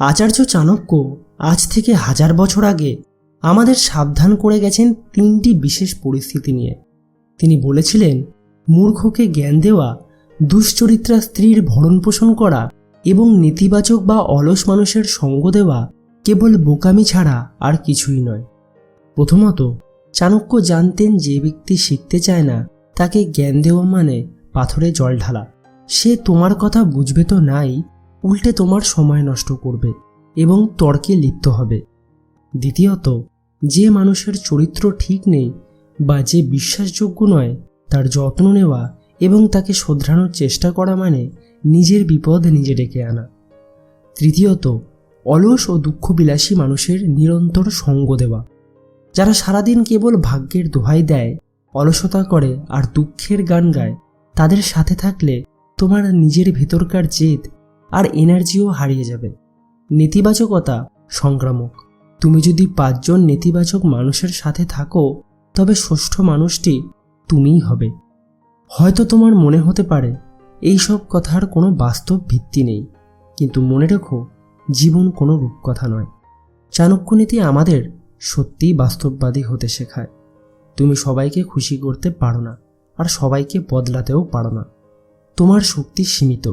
আচার্য চাণক্য আজ থেকে 1000 বছর আগে আমাদের সাবধান করে গেছেন 3টি বিশেষ পরিস্থিতি নিয়ে। তিনি বলেছিলেন, মূর্খকে জ্ঞান দেওয়া, দুশ্চরিত্রা স্ত্রীর ভরণপোষণ করা এবং নেতিবাচক বা অলস মানুষের সঙ্গ দেওয়া কেবল বোকামি ছাড়া আর কিছুই নয়। প্রথমত, চাণক্য জানতেন যে ব্যক্তি শিখতে চায় না তাকে জ্ঞান দেওয়া মানে পাথরে জল ঢালা। সে তোমার কথা বুঝবে তো নাই, উল্টে তোমার সময় নষ্ট করবে এবং তর্কে লিপ্ত হবে। দ্বিতীয়ত, যে মানুষের চরিত্র ঠিক নেই বা যে বিশ্বাসযোগ্য নয় তার যত্ন নেওয়া এবং তাকে শোধরানোর চেষ্টা করা মানে নিজের বিপদ নিজে ডেকে আনা। তৃতীয়ত, অলস ও দুঃখবিলাসী মানুষের নিরন্তর সঙ্গ দেওয়া। যারা সারাদিন কেবল ভাগ্যের দোহাই দেয়, অলসতা করে আর দুঃখের গান গায়, তাদের সাথে থাকলে তোমার নিজের ভেতরকার জেদ আর এনার্জিও হারিয়ে যাবে। নেতিবাচকতা সংক্রামক। তুমি যদি 5 জন নেতিবাচক মানুষের সাথে থাকো, তবে ষষ্ঠ মানুষটি তুমিই হবে। হয়তো তোমার মনে হতে পারে এই সব কথার কোনো বাস্তব ভিত্তি নেই, কিন্তু মনে রেখো, জীবন কোনো রূপকথা নয়। চাণক্য নীতি আমাদের সত্যিই বাস্তববাদী হতে শেখায়। তুমি সবাইকে খুশি করতে পারো না, আর সবাইকে বদলাতেও পারো না। তোমার শক্তি সীমিত।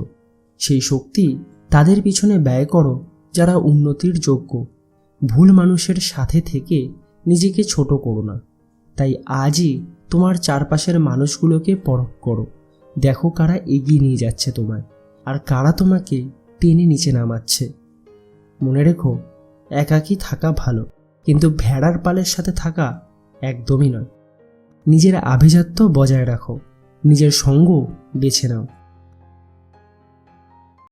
সেই শক্তি তাদের পিছনে ব্যয় করো যারা উন্নতির যোগ্য। ভুল মানুষের সাথে থেকে নিজেকে ছোট করো না। তাই আজই তোমার চারপাশের মানুষগুলোকে পরখ করো। দেখো কারা এগিয়ে নিয়ে যাচ্ছে তোমায়, আর কারা তোমাকে টেনে নিচে নামাচ্ছে। মনে রেখো, একাকী থাকা ভালো, কিন্তু ভেড়ার পালের সাথে থাকা একদমই নয়। নিজের আভিজাত্য বজায় রাখো, নিজের সঙ্গ বেছে নাও।